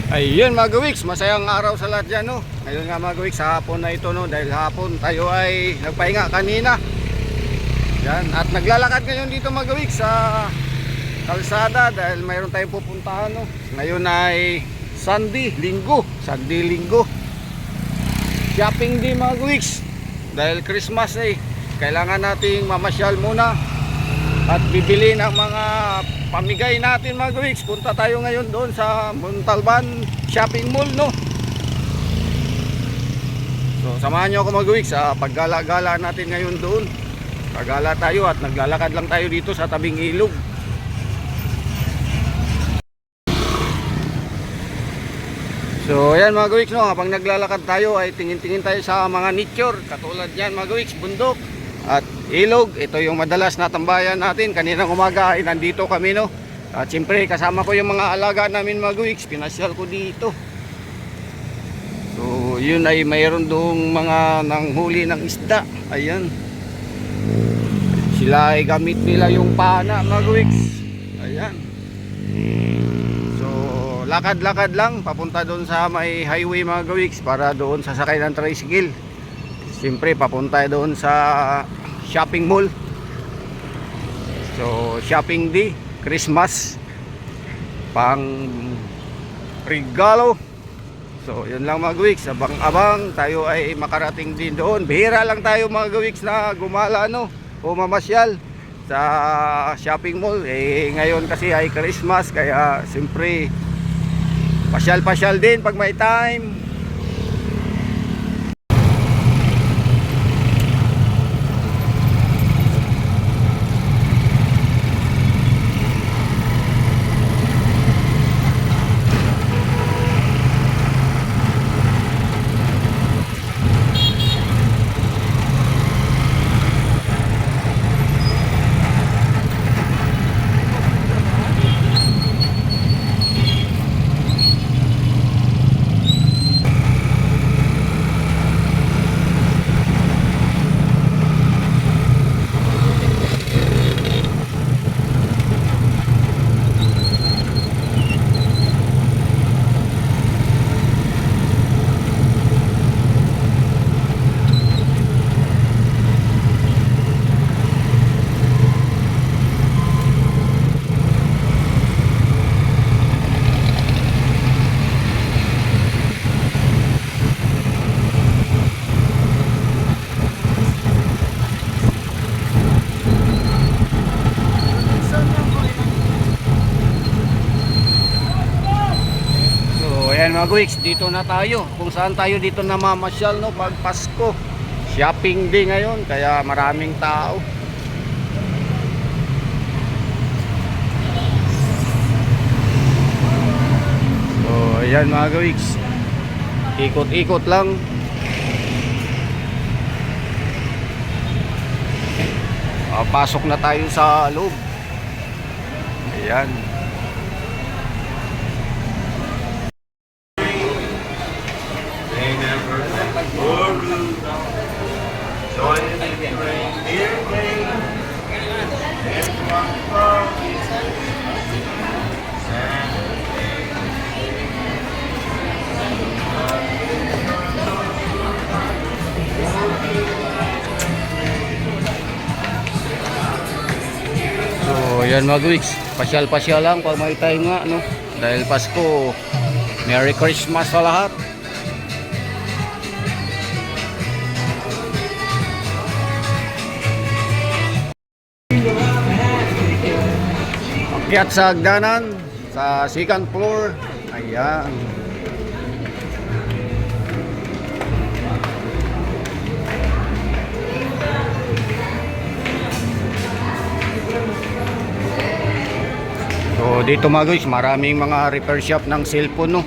Ayun mga gawiks, masayang araw sa lahat dyan, no? Ngayon nga mga gawiks, sa hapon na ito, no? Dahil hapon tayo ay nagpahinga kanina. Yan, at naglalakad ngayon dito mga gawiks sa kalsada dahil mayroon tayong pupuntahan, no? Ngayon ay Sunday, Linggo. Shopping din mga gawiks. Dahil Christmas eh, kailangan nating mamasyal muna at bibili ng mga pamigay natin mga gawiks. Punta tayo ngayon doon sa Montalban Shopping Mall, no? So samahan nyo ako mga gawiks sa paggala-gala natin ngayon doon. Pagala tayo at naglalakad lang tayo dito sa tabing ilog. So ayan mga gawiks, no? Habang naglalakad tayo ay tingin-tingin tayo sa mga nature. Katulad yan mga gawiks, bundok at ilog. Ito yung madalas na tambayan natin. Kaninang umaga ay nandito kami, no? At siyempre kasama ko yung mga alaga namin mga gawiks. Pinasyal ko dito. So yun ay mayroon doong mga nanghuli ng isda. Ayan, sila ay gamit nila yung pana mga gawiks. Ayan. So lakad-lakad lang papunta doon sa may highway mga gawiks para doon sasakay ng tricycle. Siyempre papunta doon sa shopping mall. So shopping day, Christmas, pang regalo. So yun lang mga gawiks, abang-abang tayo ay makarating din doon. Bihira lang tayo mga gawiks na gumala, no, o mamasyal sa shopping mall. Eh ngayon kasi ay Christmas, kaya siyempre pasyal-pasyal din pag may time. Mga gawiks, dito na tayo kung saan tayo dito namamasyal, no, pag Pasko. Shopping day ngayon kaya maraming tao. So ayan mga gawiks, ikot-ikot lang. Pasok na tayo sa loob. Ayan. So yan mga gawiks, pasyal-pasyal lang pag may time nga, no? Dahil Pasko. Merry Christmas sa lahat. Akyat sa hagdanan sa second floor. Ayan. So dito mga guys, maraming mga repair shop ng cellphone, no.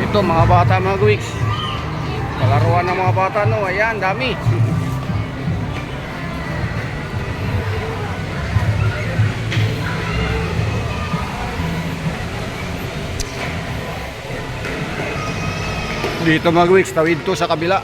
Ito mga bata mga guys, palaruan ng mga bata, no. Ayan, dami. Dito mga Gwiks, tawid to sa kabila.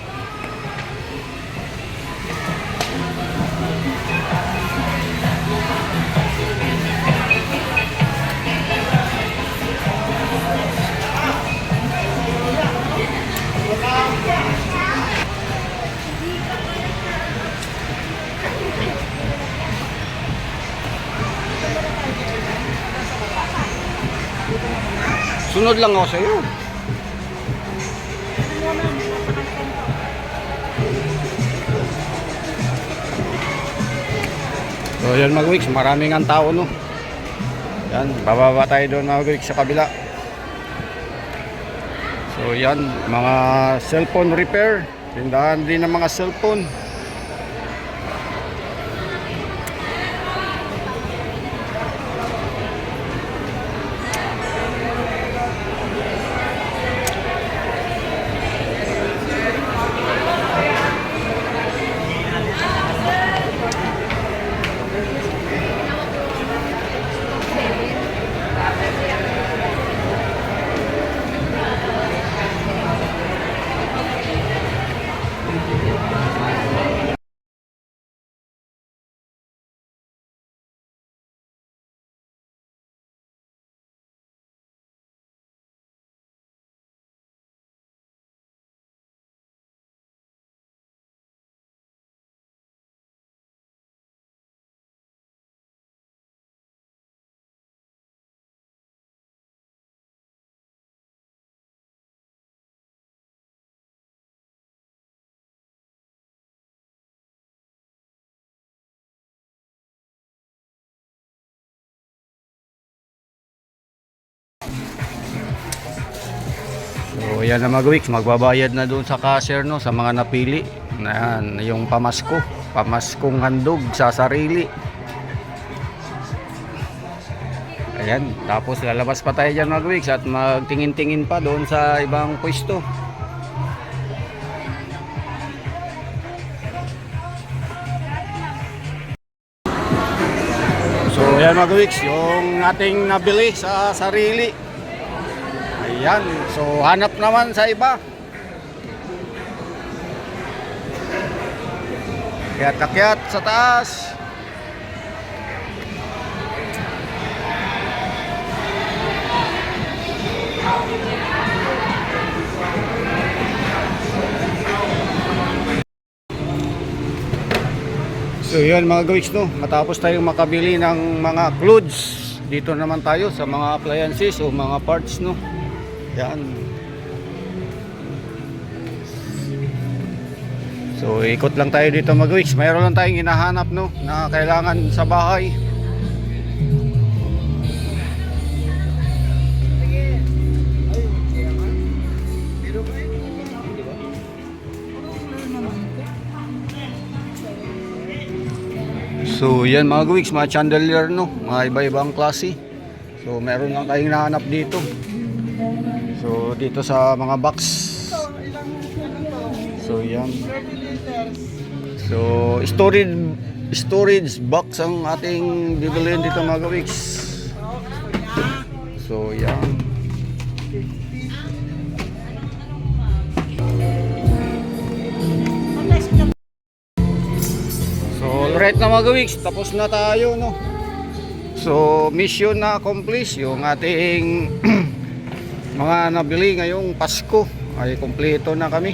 Sunod lang ako sa iyo. So yan mga Gwiks, maraming ang tao no. Yan, bababa tayo doon mga Gwiks sa kabila. So yan, mga cellphone repair, tindahan din ng mga cellphone. So yan na mga Gwiks, magbabayad na doon sa cashier no, sa mga napili. Yan, yung pamasko, pamaskong handog sa sarili. Ayan, tapos lalabas pa tayo dyan mga Gwiks at magtingin-tingin pa doon sa ibang pwesto. So yan mga Gwiks, yung ating nabili sa sarili. Ayan, so hanap naman sa iba. Akyat-akyat sa taas. So yun mga Gwiks no, matapos tayong makabili ng mga clothes, dito naman tayo sa mga appliances o mga parts no. Yan. So ikot lang tayo dito mga Gwiks. Mayroon lang tayong hinahanap no na kailangan sa bahay. So yan mga Gwiks, mga chandelier no, mga iba-ibang klase. So meron lang tayong hinahanap dito. So dito sa mga box. So yan. So storage box ang ating bibilhin dito mga Gwiks. So yan. So alright na mga Gwiks, tapos na tayo no. So mission na accomplish, yung ating mga nabili ngayong Pasko ay kumpleto na kami.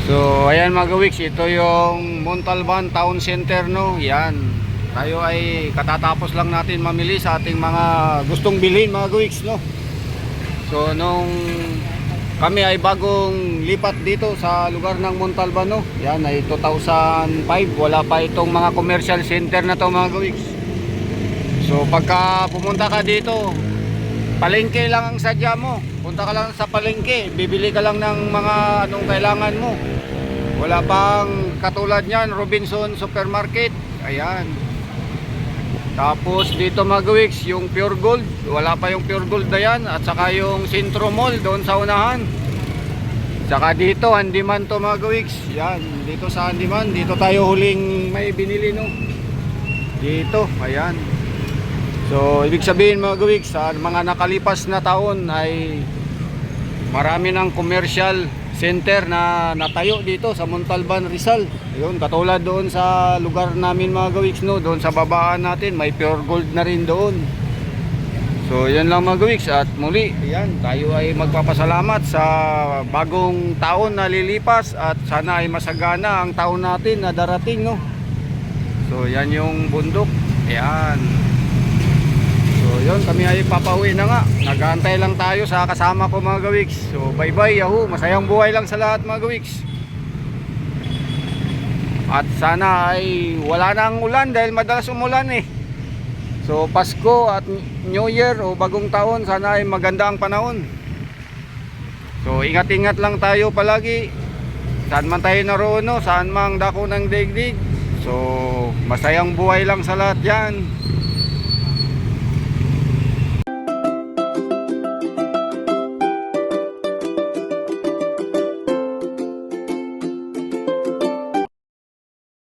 So ayan mga Gwiks, ito yung Montalban Town Center no. Yan, tayo ay katatapos lang natin mamili sa ating mga gustong bilhin mga Gwiks no. So nung kami ay bagong lipat dito sa lugar ng Montalban no, yan ay 2005, wala pa itong mga commercial center na to mga Gwiks. So pagka pumunta ka dito, palengke lang ang sadya mo, punta ka lang sa palengke, bibili ka lang ng mga anong kailangan mo. Wala pang katulad nyan Robinson Supermarket. Ayan. Tapos dito mga Gwiks, yung Pure Gold, wala pa yung Pure Gold na yan. At saka yung Centro Mall doon sa unahan. Saka dito, handyman to mga gawiks. Yan, dito sa handyman, dito tayo huling may binili no. Dito, ayan. So, ibig sabihin mga gawiks, sa mga nakalipas na taon ay marami ng commercial center na natayo dito sa Montalban, Rizal. Ayun, katulad doon sa lugar namin mga gawiks no, doon sa babaan natin, may pure gold na rin doon. So yan lang mga gawiks, at muli yan, tayo ay magpapasalamat sa bagong taon na lilipas at sana ay masagana ang taon natin na darating no. So yan yung bundok. Ayan. So yun, kami ay papauwi na nga. Nag-aantay lang tayo sa kasama ko mga gawiks. So bye bye, yahoo, masayang buhay lang sa lahat mga gawiks. At sana ay wala nang ulan dahil madalas umulan eh. So Pasko at New Year o bagong taon, sana ay maganda ang panahon. So ingat-ingat lang tayo palagi. Saan man tayo naroon no, saan mang dako ng daigdig. So masayang buhay lang sa lahat yan.